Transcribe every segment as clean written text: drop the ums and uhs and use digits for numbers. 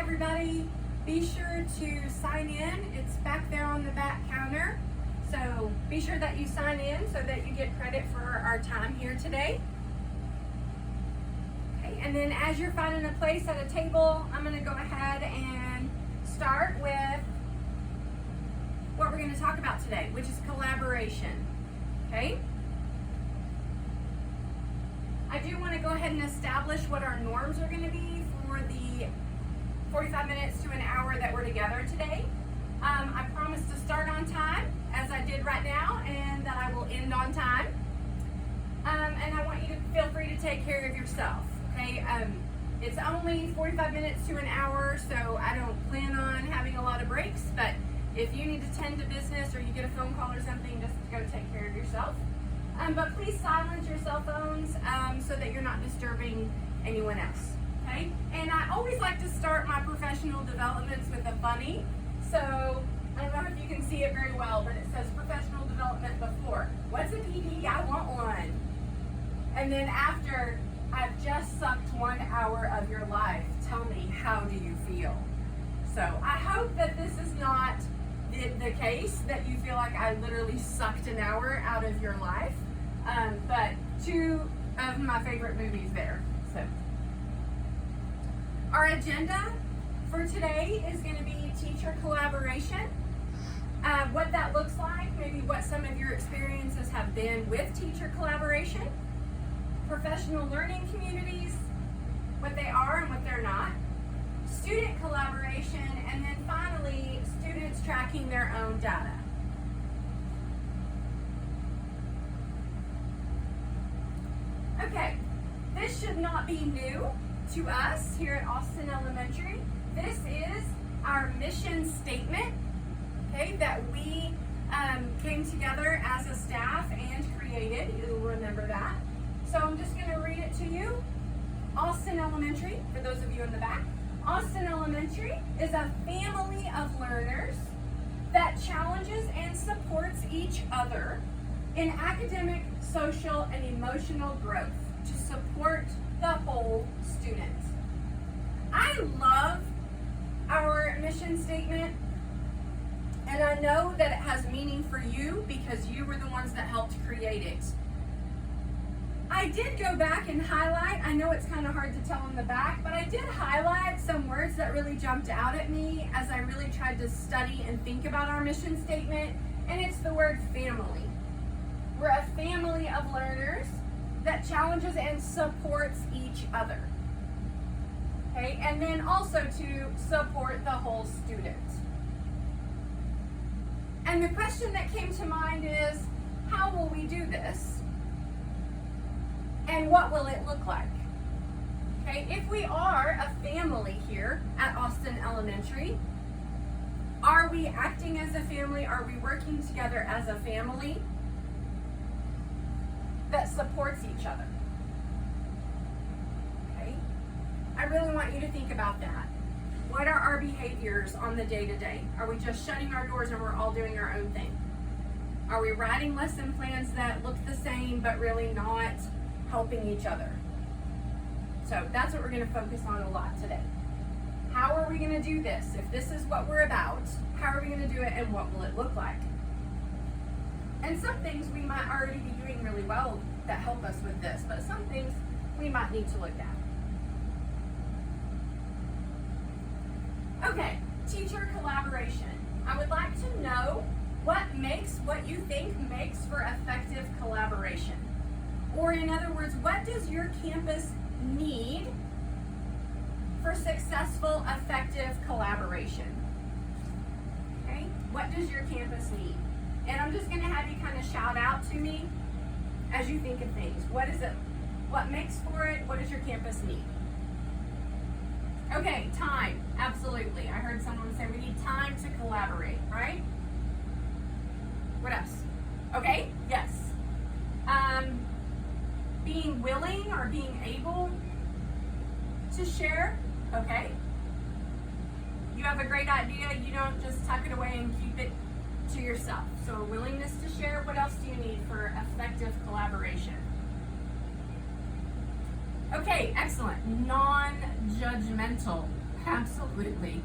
everybody. Be sure to sign in. It's back there on the back counter. So be sure that you sign in so that you get credit for our time here today. Okay, and then as you're finding a place at a table, I'm going to go ahead and start with what we're going to talk about today, which is collaboration. Okay? I do want to go ahead and establish what our norms are going to be for the 45 minutes to an hour that we're together today. I promise to start on time, as I did right now, and that I will end on time. And I want you to feel free to take care of yourself, okay? It's only 45 minutes to an hour, so I don't plan on having a lot of breaks, but if you need to tend to business or you get a phone call or something, just go take care of yourself. But please silence your cell phones so that you're not disturbing anyone else, okay? And I always like to start my professional developments with a funny. So I don't know if you can see it very well, but it says professional development before. What's a PD? I want one. And then after, I've just sucked 1 hour of your life. Tell me, how do you feel? So I hope that this is not the case, that you feel like I literally sucked an hour out of your life. But two of my favorite movies there. So our agenda for today is going to be teacher collaboration. What that looks like, maybe what some of your experiences have been with teacher collaboration, professional learning communities, what they are and what they're not, student collaboration, and then finally, students tracking their own data. Okay, this should not be new to us here at Austin Elementary. This is our mission statement, okay, that we came together as a staff and created. You'll remember that. So I'm just going to read it to you. Austin Elementary, for those of you in the back, Austin Elementary is a family of learners that challenges and supports each other in academic, social, and emotional growth to support the whole student. I love our mission statement, and I know that it has meaning for you because you were the ones that helped create it. I did go back and highlight, I know it's kind of hard to tell in the back, but I did highlight some words that really jumped out at me as I really tried to study and think about our mission statement, and it's the word family. We're a family of learners that challenges and supports each other. Okay, and then also to support the whole student. And the question that came to mind is, how will we do this? And what will it look like? Okay, if we are a family here at Austin Elementary, are we acting as a family? Are we working together as a family that supports each other? Okay, I really want you to think about that. What are our behaviors on the day-to-day? Are we just shutting our doors and we're all doing our own thing? Are we writing lesson plans that look the same but really not helping each other? So that's what we're going to focus on a lot today. How are we going to do this? If this is what we're about, how are we going to do it and what will it look like? And some things we might already be doing really well that help us with this, but some things we might need to look at. Okay, teacher collaboration. I would like to know what you think makes for effective collaboration. Or in other words, what does your campus need for successful, effective collaboration? Okay, what does your campus need? And I'm just going to have you kind of shout out to me as you think of things. What is it? What makes for it? What does your campus need? Okay, time. Absolutely. I heard someone say we need time to collaborate, right? What else? Okay, yes. Being willing or being able to share, okay? You have a great idea, you don't just tuck it away and keep it to yourself. So a willingness to share. What else do you need for effective collaboration? Okay, excellent. Non-judgmental. Absolutely.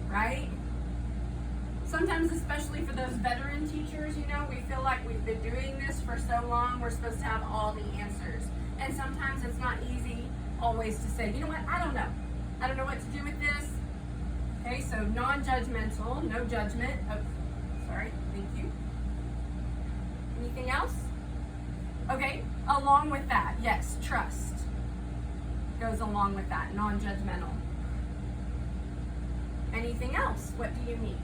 Right? Sometimes, especially for those veteran teachers, you know, we feel like we've been doing this for so long, we're supposed to have all the answers. And sometimes it's not easy always to say, you know what, I don't know. I don't know what to do with this. Okay, so non-judgmental, no judgment. Oh, sorry, thank you. Anything else? Okay, along with that, yes, trust goes along with that, non-judgmental. Anything else? What do you need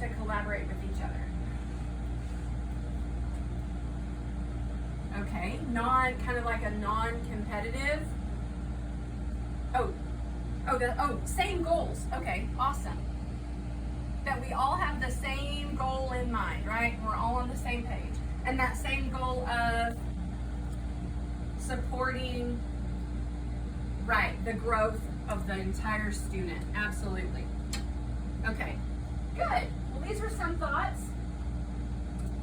to collaborate with each other? Okay, kind of like a non-competitive. Same goals. Okay, awesome. That we all have the same goal in mind, right? We're all on the same page. And that same goal of supporting, right, the growth of the entire student. Absolutely. Okay, good. Well, these were some thoughts.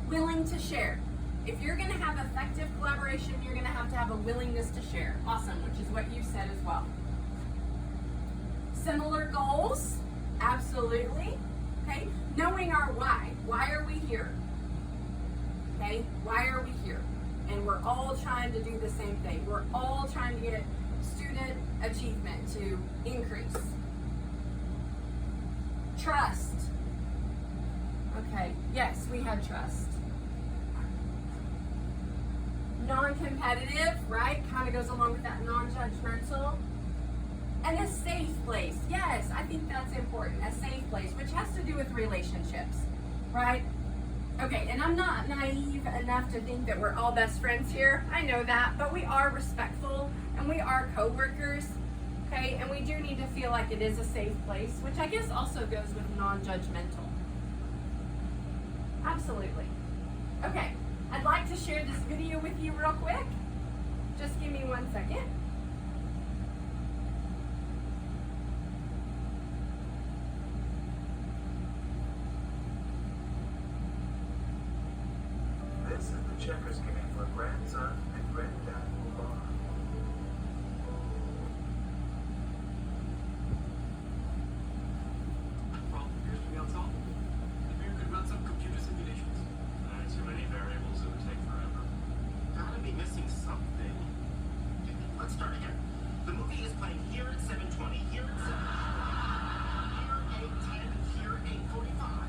Willing to share. If you're going to have effective collaboration, you're going to have a willingness to share. Awesome, which is what you said as well. Similar goals, absolutely. Okay, knowing our why. Why are we here? Okay, why are we here? And we're all trying to do the same thing. We're all trying to get student achievement to increase. Trust. Okay, yes, we had trust. Non-competitive, right? Kind of goes along with that non-judgmental. And a safe place. Yes, I think that's important. A safe place, which has to do with relationships, right? Okay, and I'm not naive enough to think that we're all best friends here. I know that, but we are respectful and we are co-workers, okay? And we do need to feel like it is a safe place, which I guess also goes with non-judgmental. Absolutely. Okay, I'd like to share this video with you real quick. Just give me 1 second. This is the checkers game for grandson and granddad move on. Well, here's the real solve. If you could run some computer simulations. Too many variables, it would take forever. Gotta be missing something. Let's start again. The movie is playing here at 7:20, here at 7:20, here 8:10, here 8:45.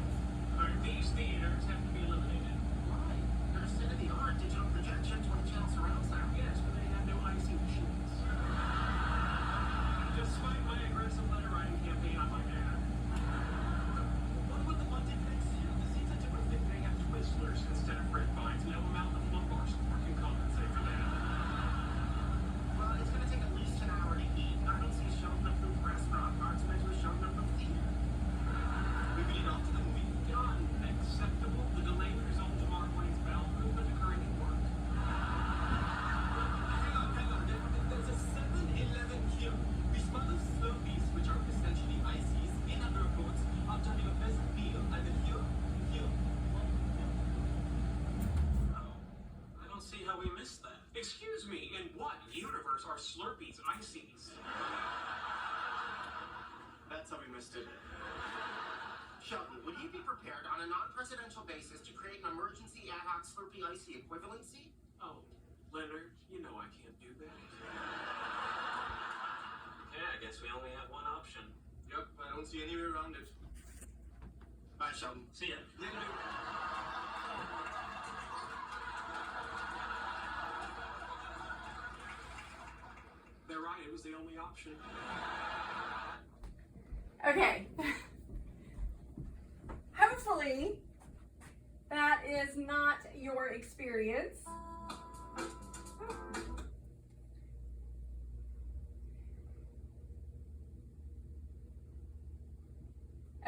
These theaters have to be eliminated. Why? They're state-of-the-art digital projection, 20-channel surround sound. Yes, but they have no IC machines. Despite my aggressive letter writing campaign on my ad. What would the multiplex do? The seats are terrific. They have Twizzlers instead of red vines. No amount of lumbar support can compensate for that. Well, it's gonna take at least an hour to eat. I don't see shelf-approved restaurant parts meant to a shelf-approved theater. Moving it on to the movie. Done. Acceptable. The delay result tomorrow morning's bell movement occurring at work. Hang on. There's a 7-Eleven here. We smell of Slurpees, which are essentially ices. In other quotes, I'm telling you a best meal either here. Oh, I don't see how we missed that. Excuse me, in what universe are Slurpees ices? That's how we missed it. Sheldon, would you be prepared on a non-presidential basis to create an emergency ad hoc Slurpee icy equivalency? Oh, Leonard, you know I can't do that. Yeah, I guess we only have one option. Yep, I don't see any way around it. Bye, Sheldon. See ya. They're right, it was the only option. Okay. Hopefully, that is not your experience.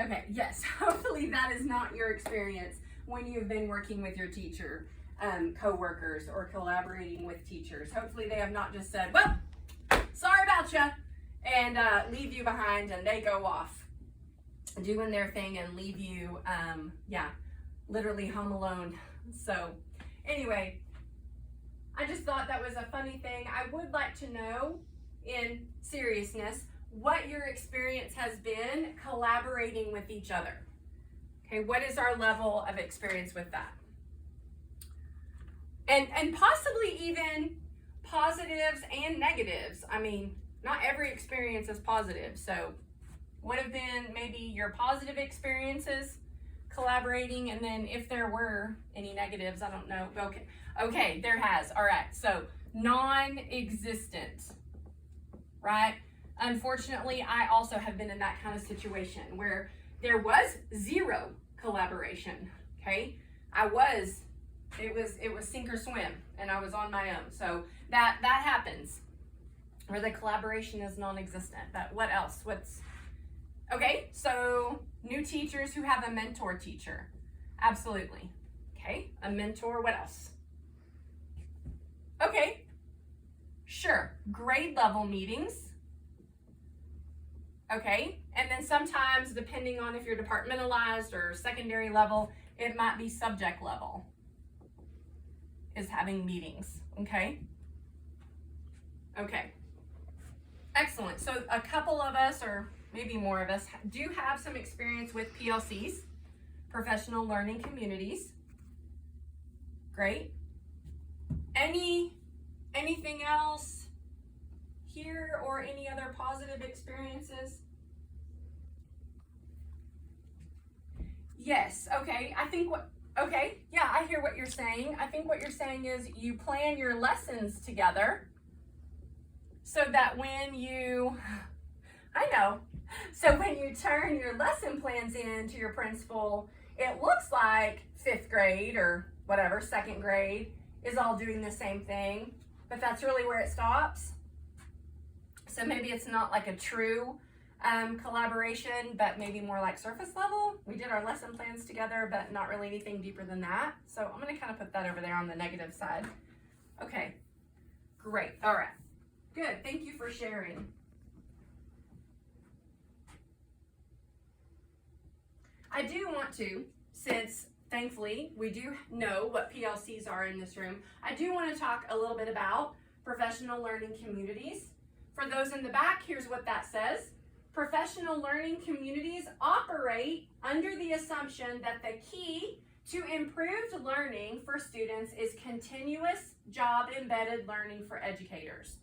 Okay, yes, hopefully that is not your experience when you've been working with your teacher, co-workers, or collaborating with teachers. Hopefully they have not just said, well, sorry about you, and leave you behind, and they go off doing their thing and leave you, literally home alone. So anyway, I just thought that was a funny thing. I would like to know, in seriousness, what your experience has been collaborating with each other. Okay, what is our level of experience with that? And possibly even positives and negatives. I mean, not every experience is positive, so what have been maybe your positive experiences collaborating, and then if there were any negatives, I don't know. Okay, there has. All right, so non-existent, right? Unfortunately, I also have been in that kind of situation where there was zero collaboration. Okay, it was sink or swim, and I was on my own. So that happens where the collaboration is non-existent. But what else? Okay, so new teachers who have a mentor teacher. Absolutely. Okay, a mentor. What else? Okay, sure. Grade level meetings. Okay, and then sometimes, depending on if you're departmentalized or secondary level, it might be subject level is having meetings. Okay. Okay. Excellent. So a couple of us, or maybe more of us, do have some experience with PLCs, professional learning communities. Great. Anything else here, or any other positive experiences? Yes. Okay. Yeah, I hear what you're saying. I think what you're saying is you plan your lessons together so that when you turn your lesson plans in to your principal, it looks like 5th grade or whatever, 2nd grade is all doing the same thing, but that's really where it stops. So maybe it's not like a true collaboration, but maybe more like surface level. We did our lesson plans together, but not really anything deeper than that. So I'm going to kind of put that over there on the negative side. Okay, great. All right, good. Thank you for sharing. I do want to, since thankfully we do know what PLCs are in this room, I do want to talk a little bit about professional learning communities. For those in the back, here's what that says. Professional learning communities operate under the assumption that the key to improved learning for students is continuous job-embedded learning for educators.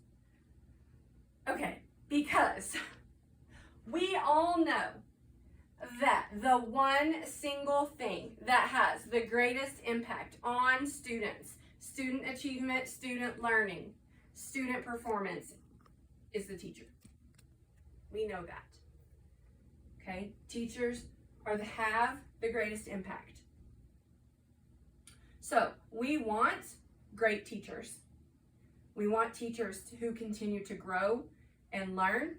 Okay, because we all know that the one single thing that has the greatest impact on students, student achievement, student learning, student performance, is the teacher. We know that. Okay, teachers have the greatest impact. So we want great teachers. We want teachers who continue to grow and learn.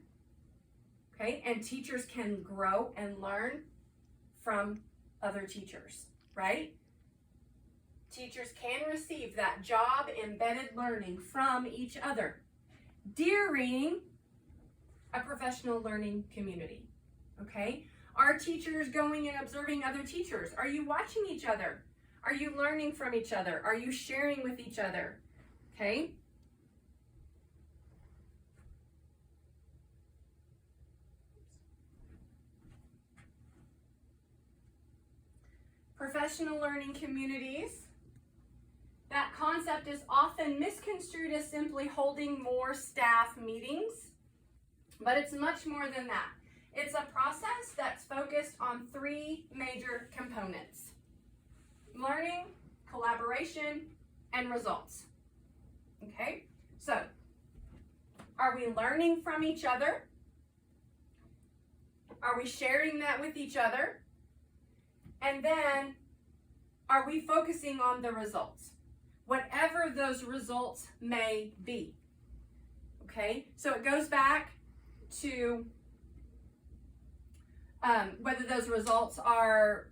Okay, and teachers can grow and learn from other teachers, right? Teachers can receive that job-embedded learning from each other during a professional learning community, okay? Are teachers going and observing other teachers? Are you watching each other? Are you learning from each other? Are you sharing with each other, okay? Professional learning communities, that concept is often misconstrued as simply holding more staff meetings, but it's much more than that. It's a process that's focused on 3 major components: learning, collaboration, and results. Okay, so are we learning from each other? Are we sharing that with each other? And then, are we focusing on the results? Whatever those results may be. Okay, so it goes back to whether those results are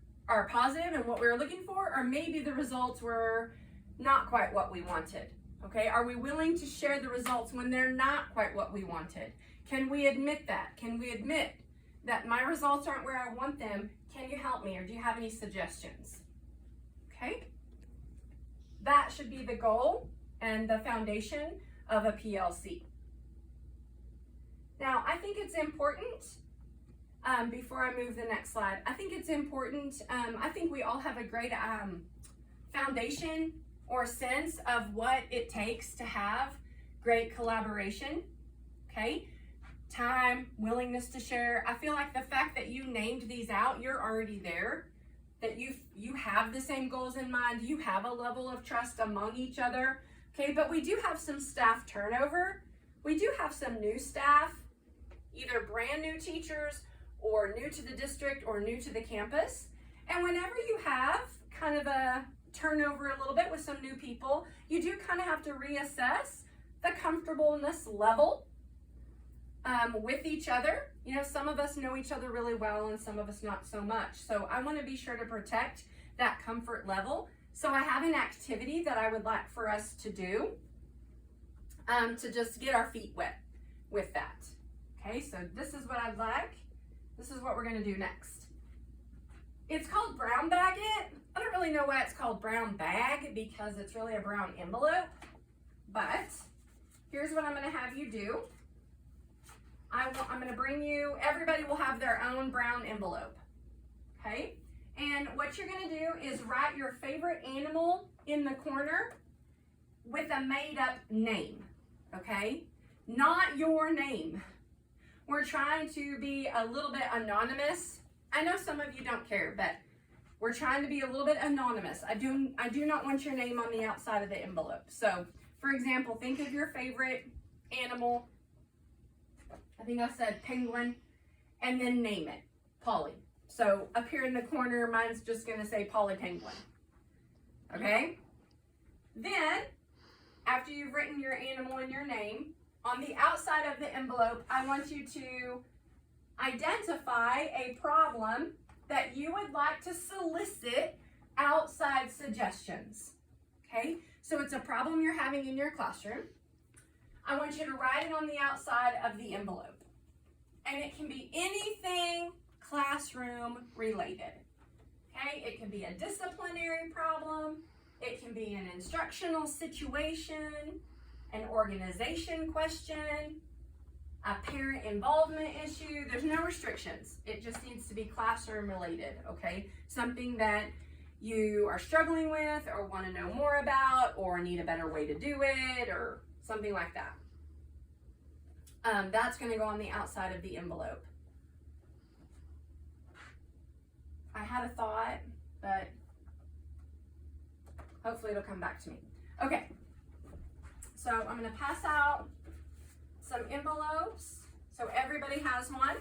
positive and what we were looking for, or maybe the results were not quite what we wanted. Okay, are we willing to share the results when they're not quite what we wanted? Can we admit that? Can we admit that my results aren't where I want them? Can you help me, or do you have any suggestions? Okay, that should be the goal and the foundation of a PLC. Now, I think it's important, before I move the next slide, I think it's important, I think we all have a great foundation or sense of what it takes to have great collaboration, okay? Time, willingness to share. I feel like the fact that you named these out, you're already there, that you have the same goals in mind, you have a level of trust among each other, okay? But we do have some staff turnover. We do have some new staff, either brand new teachers or new to the district or new to the campus. And whenever you have kind of a turnover a little bit with some new people, you do kind of have to reassess the comfortableness level with each other. You know, some of us know each other really well and some of us not so much. So I want to be sure to protect that comfort level. So I have an activity that I would like for us to do to just get our feet wet with that. Okay, so this is what I'd like. This is what we're going to do next. It's called brown bag it. I don't really know why it's called brown bag because it's really a brown envelope. But here's what I'm going to have you do. I'm going to bring you, everybody will have their own brown envelope. Okay? And what you're going to do is write your favorite animal in the corner with a made up name. Okay? Not your name. We're trying to be a little bit anonymous. I know some of you don't care, but we're trying to be a little bit anonymous. I do not want your name on the outside of the envelope. So, for example, think of your favorite animal. I think I said penguin, and then name it, Polly. So up here in the corner, mine's just gonna say Polly Penguin. Okay? Then, after you've written your animal and your name, on the outside of the envelope, I want you to identify a problem that you would like to solicit outside suggestions. Okay? So it's a problem you're having in your classroom. I want you to write it on the outside of the envelope. And it can be anything classroom related. Okay? It can be a disciplinary problem. It can be an instructional situation, an organization question, a parent involvement issue. There's no restrictions. It just needs to be classroom related, okay? Something that you are struggling with or want to know more about or need a better way to do it or something like that. That's going to go on the outside of the envelope. I had a thought, but hopefully it'll come back to me. Okay, so I'm going to pass out some envelopes so everybody has one.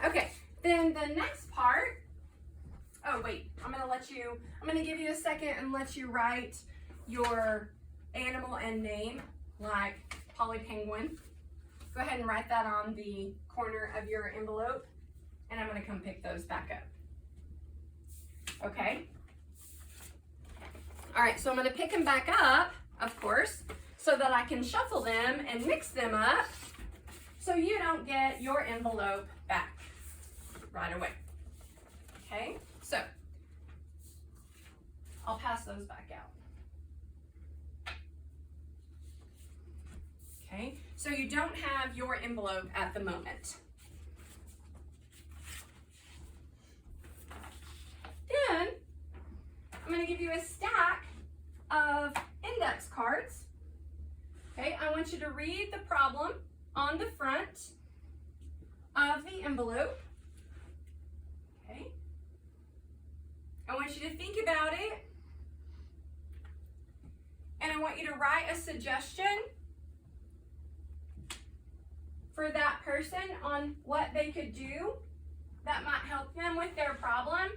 Okay, then the next part, oh wait, I'm going to give you a second and let you write your animal and name, like Polly Penguin. Go ahead and write that on the corner of your envelope, and I'm going to come pick those back up. Okay? All right, so I'm going to pick them back up, of course, so that I can shuffle them and mix them up so you don't get your envelope back right away. Okay? So, I'll pass those back out. Okay, so you don't have your envelope at the moment. Then, I'm going to give you a stack of index cards. Okay, I want you to read the problem on the front of the envelope. Okay, I want you to think about it, and I want you to write a suggestion for that person on what they could do that might help them with their problem.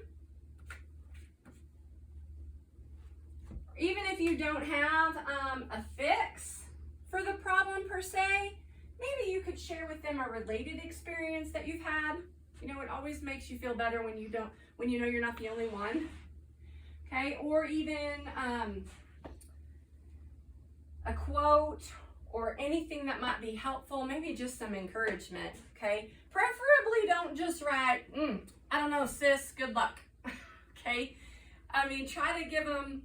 Even if you don't have a fix for the problem per se, maybe you could share with them a related experience that you've had. You know, it always makes you feel better when you know you're not the only one. Okay, or even a quote or anything that might be helpful, maybe just some encouragement, okay? Preferably don't just write, I don't know, sis, good luck, okay? I mean, try to give them,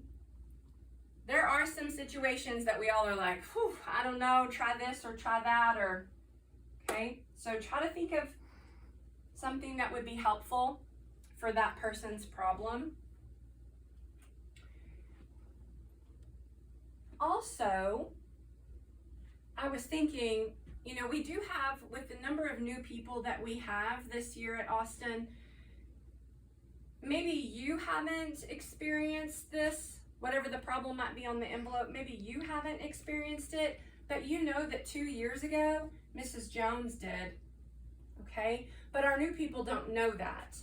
there are some situations that we all are like, whew, I don't know, try this or try that, or, okay? So try to think of something that would be helpful for that person's problem. Also, I was thinking, you know, we do have, with the number of new people that we have this year at Austin, maybe you haven't experienced this, whatever the problem might be on the envelope, maybe you haven't experienced it, but you know that 2 years ago, Mrs. Jones did, okay? But our new people don't know that.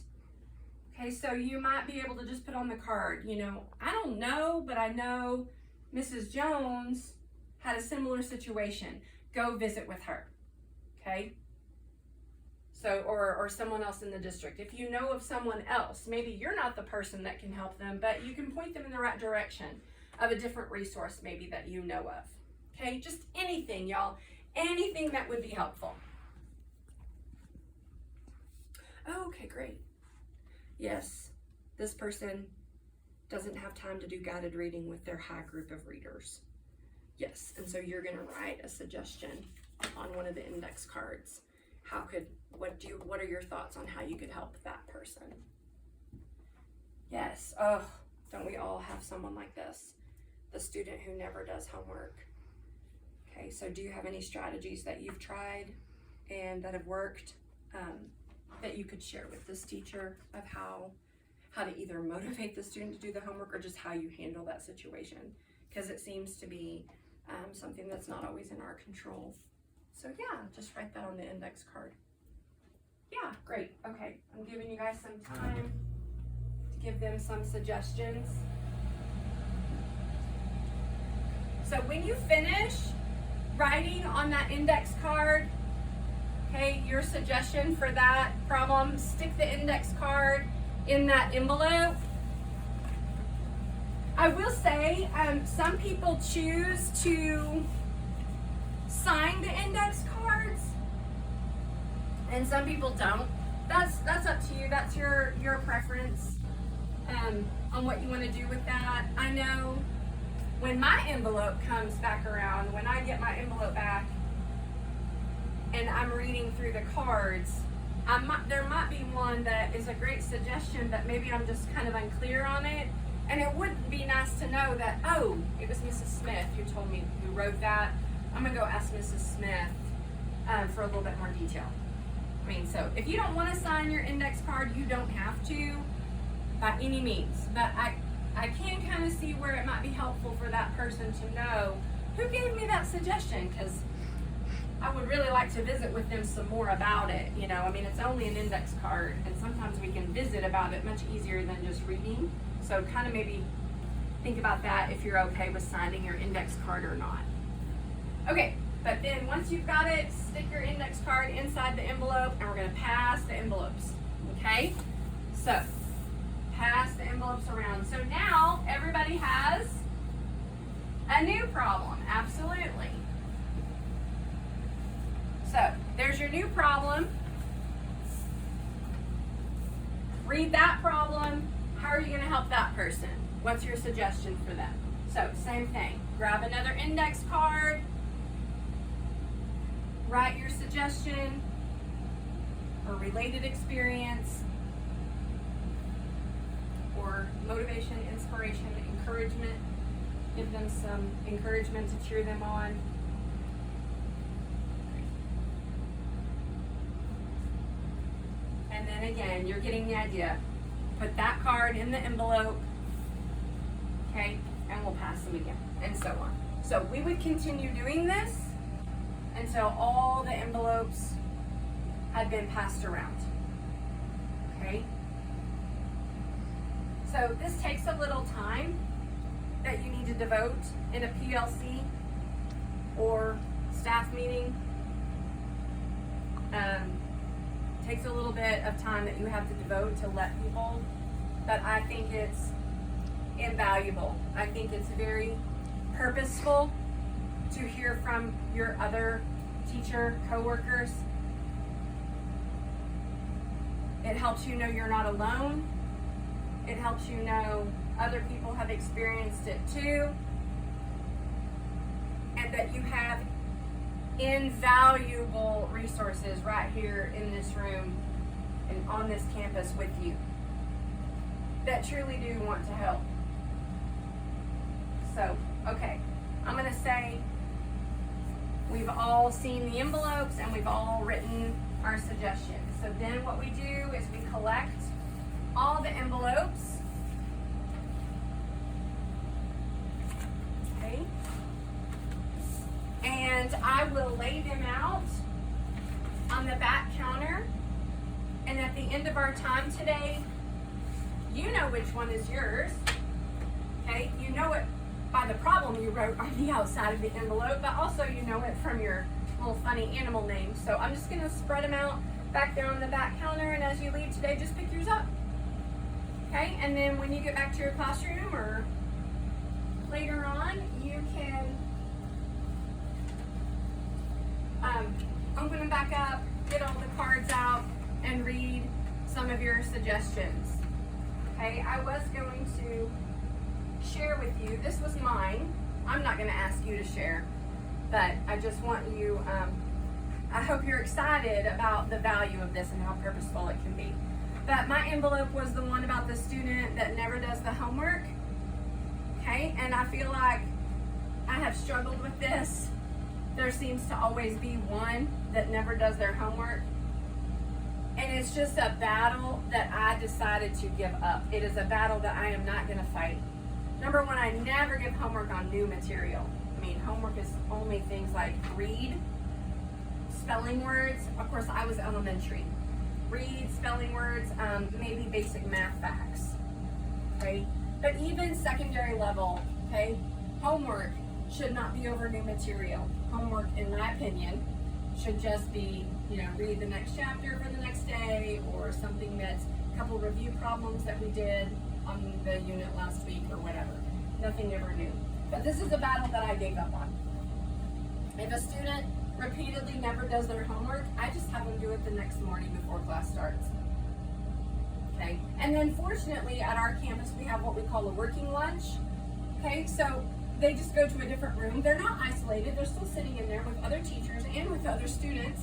Okay, so you might be able to just put on the card, you know, I don't know, but I know Mrs. Jones had a similar situation. Go visit with her, okay? So, or someone else in the district. If you know of someone else, maybe you're not the person that can help them, but you can point them in the right direction of a different resource maybe that you know of, okay? Just anything, y'all, anything that would be helpful. Okay, great. Yes, this person doesn't have time to do guided reading with their high group of readers. Yes, and so you're gonna write a suggestion on one of the index cards. What are your thoughts on how you could help that person? Yes, oh, don't we all have someone like this? The student who never does homework. Okay, so do you have any strategies that you've tried and that have worked that you could share with this teacher of how to either motivate the student to do the homework or just how you handle that situation? Because it seems to be something that's not always in our control. So yeah, just write that on the index card. Yeah, great. Okay, I'm giving you guys some time to give them some suggestions. So when you finish writing on that index card, okay, your suggestion for that problem, stick the index card in that envelope. I will say, some people choose to sign the index cards, and some people don't. That's up to you. That's your preference on what you want to do with that. I know when my envelope comes back around, when I get my envelope back, and I'm reading through the cards, there might be one that is a great suggestion, but maybe I'm just kind of unclear on it. And it would be nice to know that, oh, it was Mrs. Smith who told me, who wrote that. I'm gonna go ask Mrs. Smith for a little bit more detail. I mean, so if you don't want to sign your index card, you don't have to by any means. But I can kind of see where it might be helpful for that person to know who gave me that suggestion, because I would really like to visit with them some more about it. You know, I mean, it's only an index card, and sometimes we can visit about it much easier than just reading. So kind of maybe think about that if you're okay with signing your index card or not. Okay, but then once you've got it, stick your index card inside the envelope, and we're gonna pass the envelopes, okay? So, pass the envelopes around. So now everybody has a new problem, absolutely. So, there's your new problem. Read that problem. How are you going to help that person? What's your suggestion for them? So, same thing. Grab another index card. Write your suggestion or related experience or motivation, inspiration, encouragement. Give them some encouragement to cheer them on. And then again, you're getting the idea. Put that card in the envelope, okay, and we'll pass them again, and so on. So we would continue doing this until all the envelopes had been passed around, okay? So this takes a little time that you need to devote in a PLC or staff meeting. Takes a little bit of time that you have to devote to let people, but I think it's invaluable. I think it's very purposeful to hear from your other teacher coworkers. It helps you know you're not alone. It helps you know other people have experienced it too, and that you have invaluable resources right here in this room and on this campus with you that truly do want to help. So, okay, I'm going to say we've all seen the envelopes and we've all written our suggestions. So then what we do is we collect all the envelopes. Okay. And I will lay them out on the back counter. And at the end of our time today, you know which one is yours. Okay, you know it by the problem you wrote on the outside of the envelope, but also you know it from your little funny animal name. So I'm just gonna spread them out back there on the back counter, and as you leave today, just pick yours up. Okay, and then when you get back to your classroom or later on, you can open them back up, get all the cards out, and read some of your suggestions. Okay, I was going to share with you, this was mine. I'm not going to ask you to share, but I just want you, I hope you're excited about the value of this and how purposeful it can be. But my envelope was the one about the student that never does the homework. Okay, and I feel like I have struggled with this. There seems to always be one that never does their homework. And it's just a battle that I decided to give up. It is a battle that I am not going to fight. Number one, I never give homework on new material. I mean, homework is only things like read, spelling words. Of course, I was elementary. Read, spelling words, maybe basic math facts, okay? But even secondary level, okay, homework should not be over new material. Homework, in my opinion, should just be, read the next chapter for the next day, or something that's a couple review problems that we did on the unit last week or whatever. Nothing ever new. But this is a battle that I gave up on. If a student repeatedly never does their homework, I just have them do it the next morning before class starts. Okay? And then fortunately at our campus we have what we call a working lunch. Okay, so they just go to a different room. They're not isolated, they're still sitting in there with other teachers and with other students.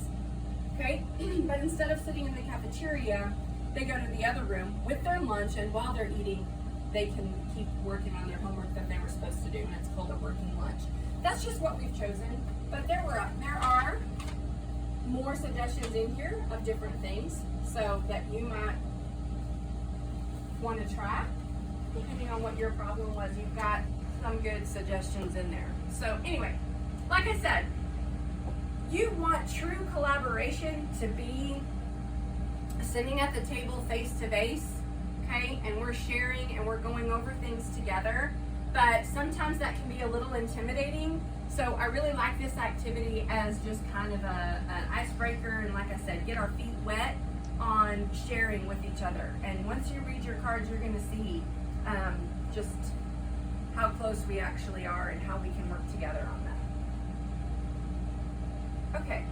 Okay? But instead of sitting in the cafeteria, they go to the other room with their lunch, and while they're eating, they can keep working on their homework that they were supposed to do, and it's called a working lunch. That's just what we've chosen, but there are more suggestions in here of different things, so that you might want to try. Depending on what your problem was, you've got some good suggestions in there. So anyway, like I said, you want true collaboration to be sitting at the table face to face, okay, and we're sharing and we're going over things together, but sometimes that can be a little intimidating. So I really like this activity as just kind of an icebreaker, and like I said, get our feet wet on sharing with each other. And once you read your cards, you're going to see just how close we actually are and how we can work together on that. Okay,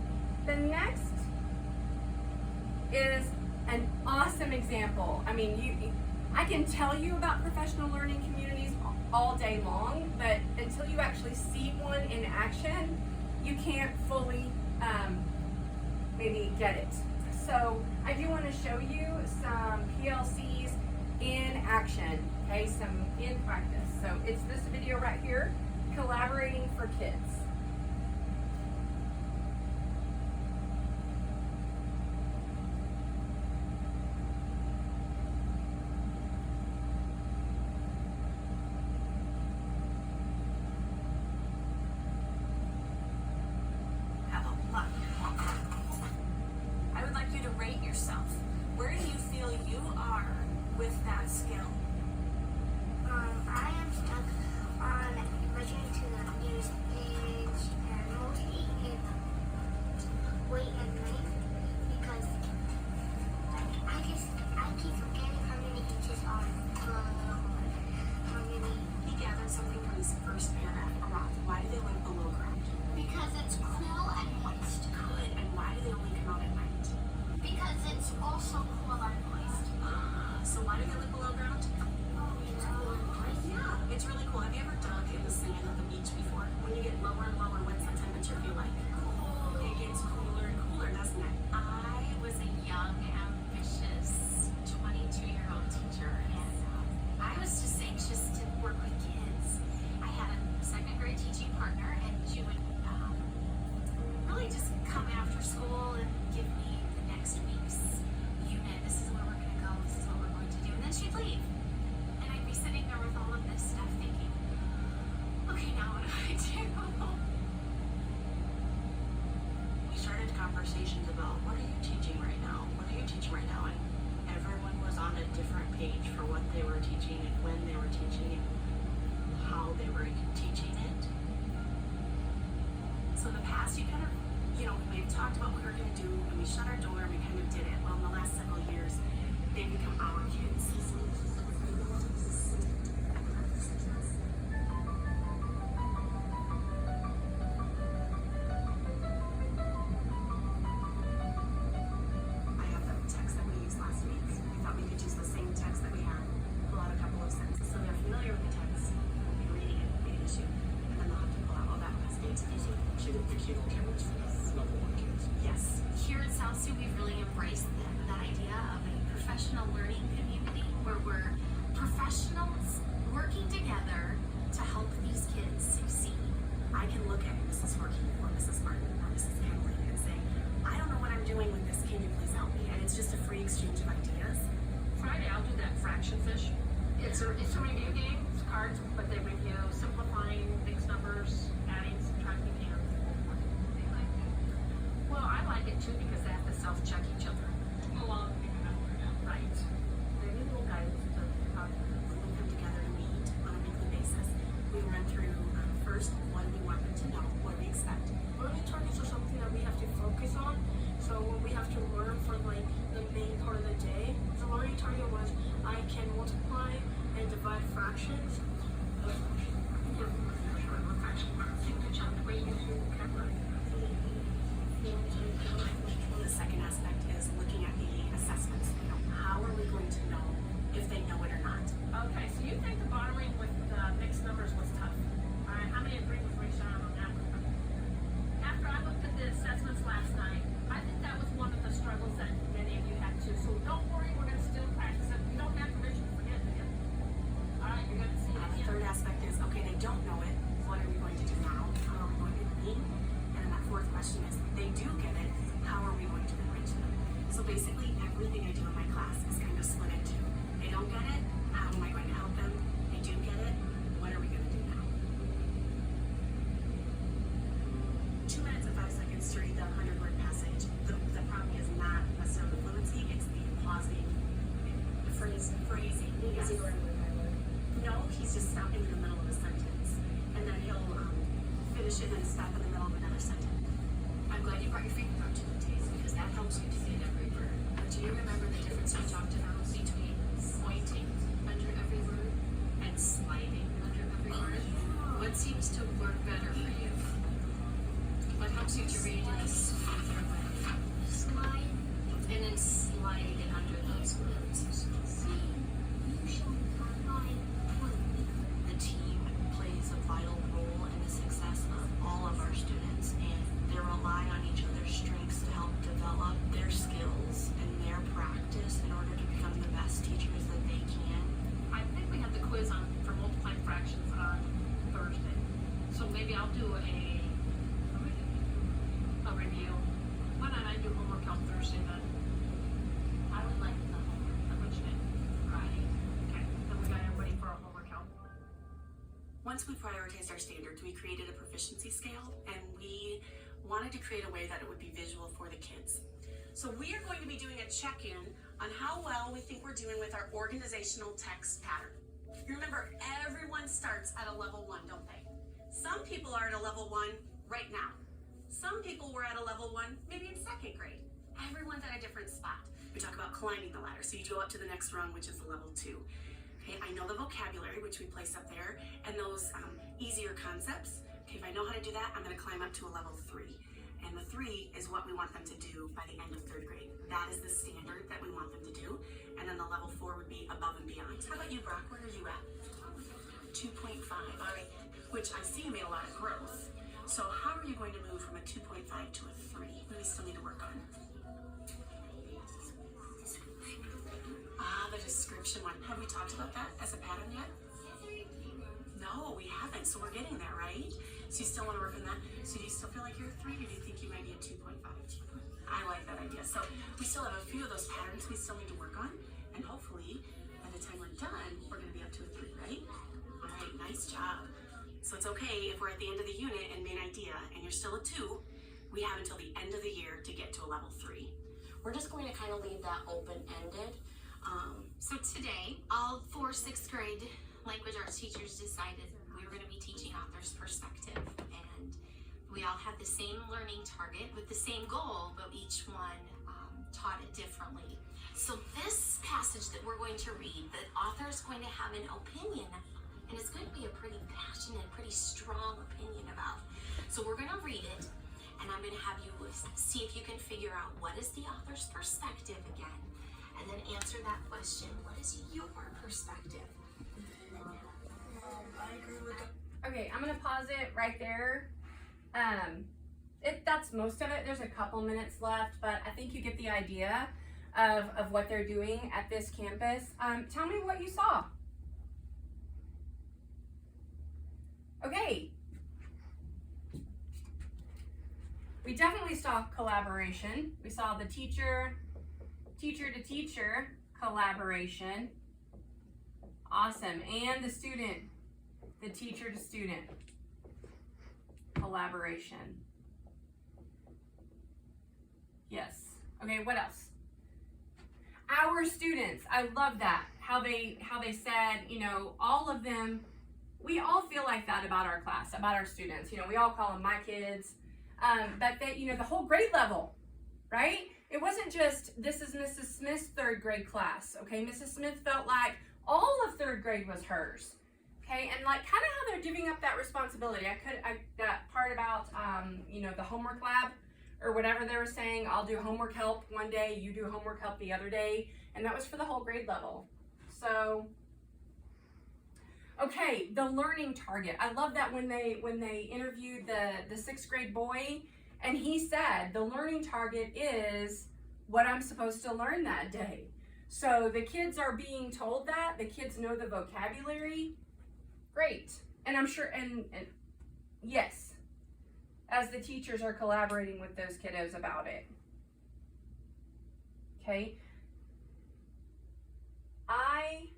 the next is an awesome example. I mean, I can tell you about professional learning communities all day long, but until you actually see one in action, you can't fully maybe get it. So I do want to show you some PLCs in action, okay, some in practice. So it's this video right here, Collaborating for Kids. I would like you to rate yourself. Where do you feel you are with that skill? I am stuck on listening to the news age and mostly in wait and night because I keep forgetting how many inches are how many. He gathered something from his first paragraph. A rock. Why do they live below ground? do, and we shut our door and we kind of did it. Well, in the last several years, they've become our kids. I have the text that we used last week. We thought we could use the same text that we had, pull out a couple of sentences so they're familiar with the text, we'll be reading it, reading issue, and then they'll have to pull out all that was dates. So the keto cameras for the level 1 kids. Yes. Here at South Sioux, we've really embraced that idea of a professional learning community where we're professionals working together to help these kids succeed. I can look at Mrs. Working or Mrs. Martin or Mrs. Campbell and say, I don't know what I'm doing with this, can you please help me? And it's just a free exchange of ideas. Friday, I'll do that fraction fish. It's a review game. It's cards, but they review simplifying mixed numbers, adding, subtracting, and well, I like it too because they have to self-check each other. Along, right? They need little guidance to how to do When we come together and meet on a weekly basis, we run through first what we want them to know, what we expect. Learning targets are something that we have to focus on. So when we have to learn for like the main part of the day, the learning target was I can multiply and divide fractions. The second aspect is looking at the assessments. You know, how are we going to know if they know it or not? Okay, so you think the borrowing with mixed numbers was tough? All right, how many agree with Trisha on that one? After I looked at the assessments last night, I think that was one of the struggles that many of you had too. So don't worry, we're going to still practice it. You don't have permission to forget it again. All right, you're going to see it The again. third aspect is, okay, they don't know it. What are we going to do now? How are we going to meet? And then that fourth question is, they do get it. How are we going to enrich them? So basically, everything I do in my class is kind of split into, they don't get it. How am I going to help them? They do get it. What are we going to do now? 2 minutes and 5 seconds to read the 100-word passage. The problem is not necessarily fluency, it's the pausing, the phrasing. Yes. No, he's just stopping in the middle of a sentence. And then he'll finish it and then stop in the middle of another sentence. I'm glad you brought your finger out to the taste because that helps you to get every word. But do you remember the difference we talked about between pointing under every word and sliding under every word? What seems to work better for you? What helps you to read in a smoother way? Slide. And then sliding it under those words. The team plays a vital role in the success of all of our students, and they rely on each other's strengths to help develop their skills and their practice in order to become the best teachers that they can. I think we have the quiz on for multiplying fractions on Thursday. So maybe I'll do a review. Why not I do homework on Thursday then? I would like the homework. Which day? Friday. Okay, then we got everybody for our homework out. Once we prioritized our standards, we created a proficiency scale, and we wanted to create a way that it would be visual for the kids. So we are going to be doing a check-in on how well we think we're doing with our organizational text pattern. You remember, everyone starts at a level 1, don't they? Some people are at a level 1 right now. Some people were at a level 1 maybe in 2nd grade. Everyone's at a different spot. We talk about climbing the ladder, so you go up to the next rung, which is the level 2. Okay, I know the vocabulary, which we place up there, and those easier concepts. Okay, if I know how to do that, I'm going to climb up to a level 3. And the 3 is what we want them to do by the end of 3rd grade. That is the standard that we want them to do. And then the level 4 would be above and beyond. How about you, Brock? Where are you at? 2.5. All right. Which I see you made a lot of growth. So how are you going to move from a 2.5 to a 3? What do we still need to work on? The description one. Have we talked about that as a pattern yet? No, we haven't. So we're getting there, right? So you still want to work on that? So do you still feel like you're a 3, or do you think you might be a 2.5? I like that idea. So we still have a few of those patterns we still need to work on. And hopefully, by the time we're done, we're going to be up to a 3, right? All right, nice job. So it's okay if we're at the end of the unit and main idea and you're still a 2, we have until the end of the year to get to a level 3. We're just going to kind of leave that open-ended. So today, all 4 6th grade language arts teachers decided we were going to be teaching author's perspective. And We all had the same learning target with the same goal, but each one taught it differently. So this passage that we're going to read, the author is going to have an opinion, and it's going to be a pretty passionate, pretty strong opinion about. So we're going to read it, and I'm going to have you see if you can figure out what is the author's perspective again, and then answer that question, what is your perspective? I agree with that. Okay, I'm gonna pause it right there. That's most of it. There's a couple minutes left, but I think you get the idea of what they're doing at this campus. Tell me what you saw. Okay. We definitely saw collaboration. We saw the teacher to teacher collaboration. Awesome. And the student, the teacher to student collaboration. Yes. Okay, what else? Our students. I love that. How they said, you know, all of them, we all feel like that about our class, about our students. You know, we all call them my kids. But they, you know, the whole grade level, right? It wasn't just, this is Mrs. Smith's third grade class, okay? Mrs. Smith felt like all of third grade was hers, okay? And like kind of how they're giving up that responsibility. That part about, you know, the homework lab or whatever they were saying, I'll do homework help one day, you do homework help the other day. And that was for the whole grade level. So, okay, the learning target. I love that when they interviewed the sixth grade boy, and he said the learning target is what I'm supposed to learn that day. So the kids are being told that, the kids know the vocabulary. Great. And I'm sure, and yes, as the teachers are collaborating with those kiddos about it. Okay. I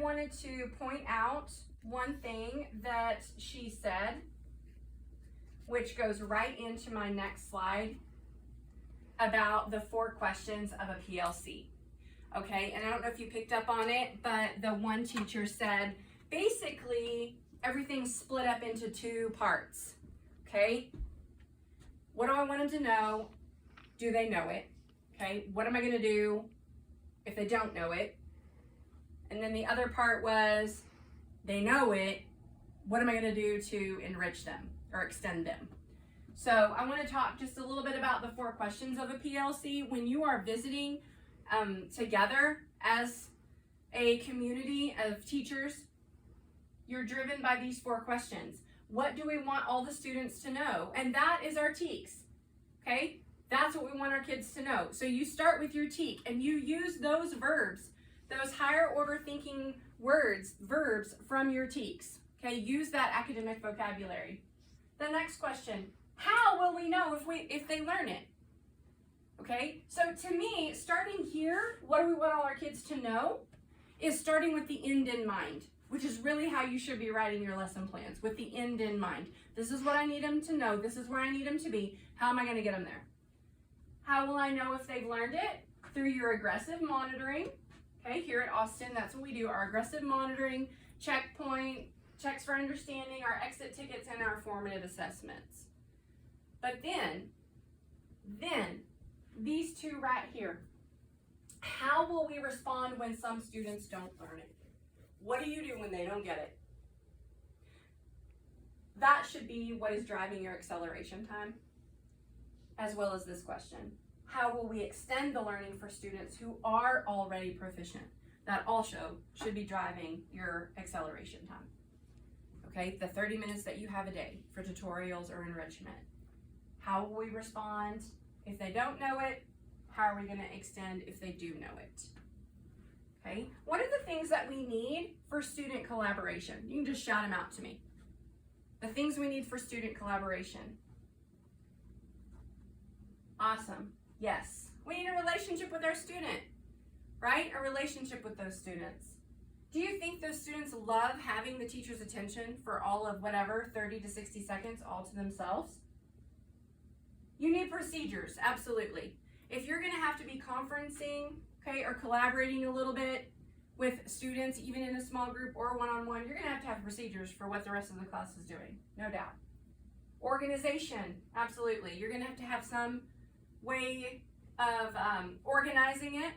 wanted to point out one thing that she said, which goes right into my next slide, about the 4 questions of a PLC. Okay, and I don't know if you picked up on it, but the one teacher said, basically, everything's split up into 2 parts. Okay, what do I want them to know? Do they know it? Okay, what am I going to do if they don't know it? And then the other part was, they know it, what am I going to do to enrich them or extend them? So I want to talk just a little bit about the 4 questions of a PLC. When you are visiting together as a community of teachers, you're driven by these 4 questions. What do we want all the students to know? And that is our TEKs, okay? That's what we want our kids to know. So you start with your TEK and you use those verbs, those higher order thinking words, verbs from your TEKs, okay? Use that academic vocabulary. The next question, how will we know if they learn it? Okay, so to me, starting here, what do we want all our kids to know, is starting with the end in mind, which is really how you should be writing your lesson plans, with the end in mind. This is what I need them to know. This is where I need them to be. How am I going to get them there? How will I know if they've learned it? Through your aggressive monitoring. Okay, here at Austin, that's what we do. Our aggressive monitoring, checkpoint, checks for understanding, our exit tickets, and our formative assessments. But then, these 2 right here. How will we respond when some students don't learn it? What do you do when they don't get it? That should be what is driving your acceleration time, as well as this question. How will we extend the learning for students who are already proficient? That also should be driving your acceleration time. Okay, the 30 minutes that you have a day for tutorials or enrichment. How will we respond if they don't know it? How are we going to extend if they do know it? Okay, what are the things that we need for student collaboration? You can just shout them out to me. The things we need for student collaboration. Awesome. Yes. We need a relationship with our student, right? A relationship with those students. Do you think those students love having the teacher's attention for all of whatever, 30 to 60 seconds all to themselves? You need procedures, absolutely. If you're going to have to be conferencing, okay, or collaborating a little bit with students, even in a small group or one-on-one, you're gonna have to have procedures for what the rest of the class is doing, no doubt. Organization, absolutely. You're gonna have to have some way of organizing it.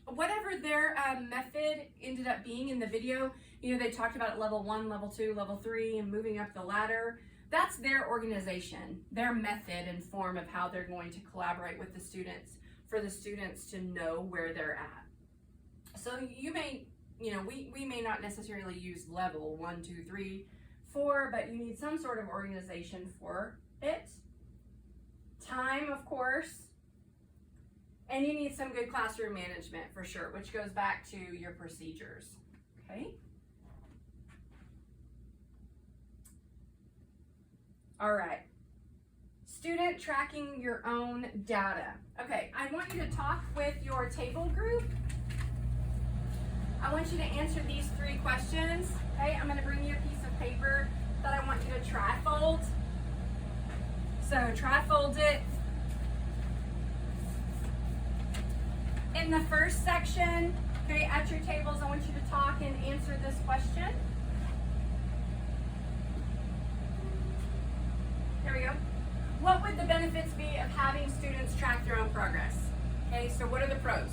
Whatever their method ended up being in the video, you know, they talked about level 1, level 2, level 3, and moving up the ladder. That's their organization, their method and form of how they're going to collaborate with the students for the students to know where they're at. So you may, you know, we may not necessarily use level 1, 2, 3, 4, but you need some sort of organization for it. Time, of course. And you need some good classroom management for sure, which goes back to your procedures, okay? All right, student tracking your own data. Okay, I want you to talk with your table group. I want you to answer these 3 questions, okay? I'm gonna bring you a piece of paper that I want you to tri-fold. So tri-fold it. In the first section, okay, at your tables, I want you to talk and answer this question. There we go. What would the benefits be of having students track their own progress? Okay, so what are the pros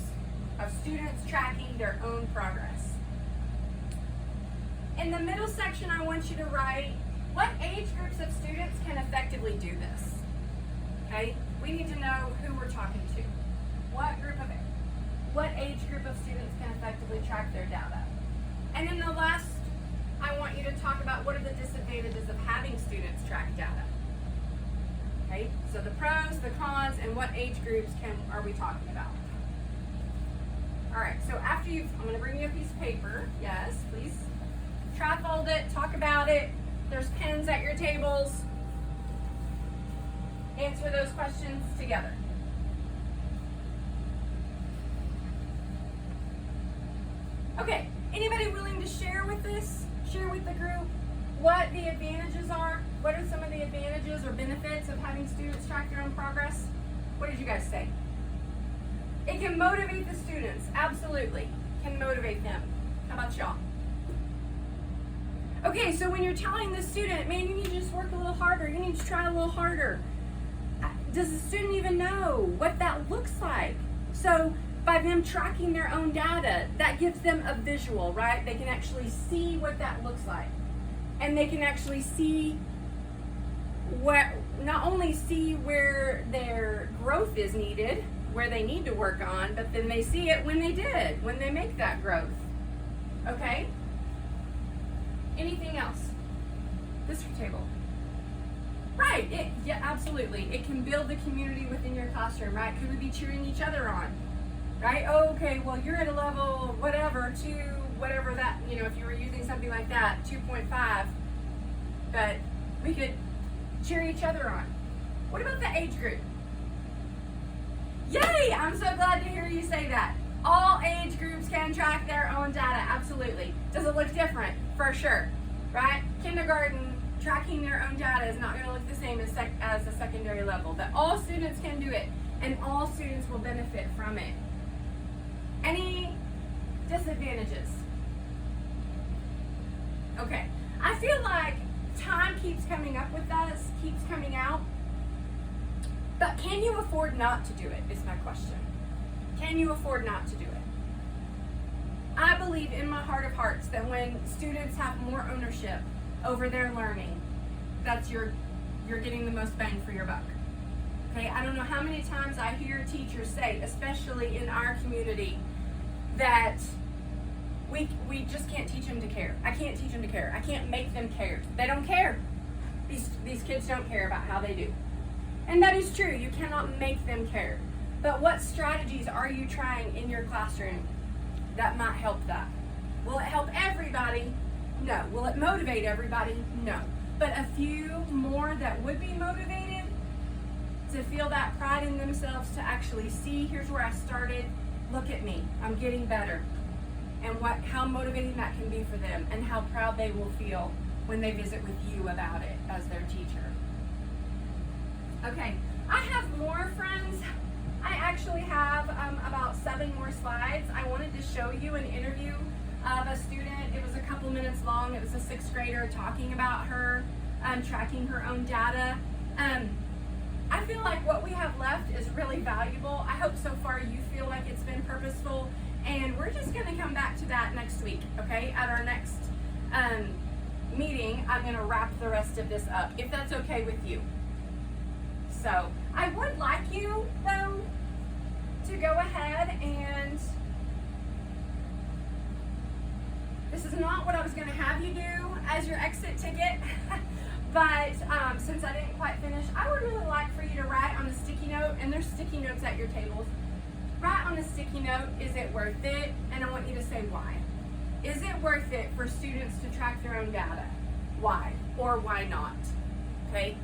of students tracking their own progress? In the middle section, I want you to write what age groups of students can effectively do this. Okay, we need to know who we're talking to. What age group of students can effectively track their data? And in the last, I want you to talk about what are the disadvantages of having students track data. Okay, so the pros, the cons, and what age groups are we talking about? All right, so after I'm gonna bring you a piece of paper. Yes, please. Tri-fold it, talk about it. There's pens at your tables. Answer those questions together. Okay, anybody willing to share with the group what the advantages are? What are some of the advantages or benefits of having students track their own progress? What did you guys say? It can motivate the students, absolutely. Can motivate them. How about y'all? Okay, so when you're telling the student, man, you need to just work a little harder, you need to try a little harder. Does the student even know what that looks like? So by them tracking their own data, that gives them a visual, right? They can actually see what that looks like. And they can actually see not only see where their growth is needed, where they need to work on, but then they see it when they make that growth. Okay? Anything else? This table. Right, yeah, absolutely. It can build the community within your classroom, right? Could we be cheering each other on? Right? Oh, okay, well, you're at a level, whatever, 2, whatever that, you know, if you were using something like that, 2.5, but we could cheer each other on. What about the age group? Yay! I'm so glad to hear you say that. All age groups can track their own data, absolutely. Does it look different? For sure, right? Kindergarten, tracking their own data is not gonna look the same as a secondary level, but all students can do it, and all students will benefit from it. Any disadvantages? Okay, I feel like time keeps coming up with us, keeps coming out, but can you afford not to do it, is my question. Can you afford not to do it? I believe in my heart of hearts that when students have more ownership over their learning, that's you're getting the most bang for your buck. Okay, I don't know how many times I hear teachers say, especially in our community, that we just can't teach them to care. I can't teach them to care. I can't make them care. They don't care. These kids don't care about how they do. And that is true. You cannot make them care. But what strategies are you trying in your classroom that might help that? Will it help everybody? No. Will it motivate everybody? No. But a few more that would be motivated to feel that pride in themselves, to actually see, here's where I started, look at me, I'm getting better. And how motivating that can be for them, and how proud they will feel when they visit with you about it as their teacher. Okay, I have more, friends. I actually have about 7 more slides. I wanted to show you an interview of a student. It was a couple minutes long. It was a 6th grader talking about her tracking her own data. I feel like what we have left is really valuable. I hope so far you feel like it's been purposeful, and we're just going to come back to that next week, okay? At our next meeting, I'm going to wrap the rest of this up, if that's okay with you. So I would like you, though, to go ahead and, this is not what I was going to have you do as your exit ticket, but since I didn't quite finish, I would really like for you to write on a sticky note, and there's sticky notes at your tables. Write on a sticky note, is it worth it? And I want you to say why. Is it worth it for students to track their own data? Why? Or why not? Okay?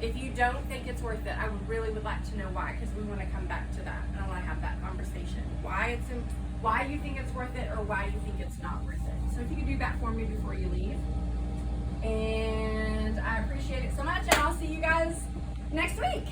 If you don't think it's worth it, I would like to know why, because we want to come back to that. I want to have that conversation. Why you think it's worth it, or why you think it's not worth it. So if you could do that for me before you leave. And I appreciate it so much, and I'll see you guys next week.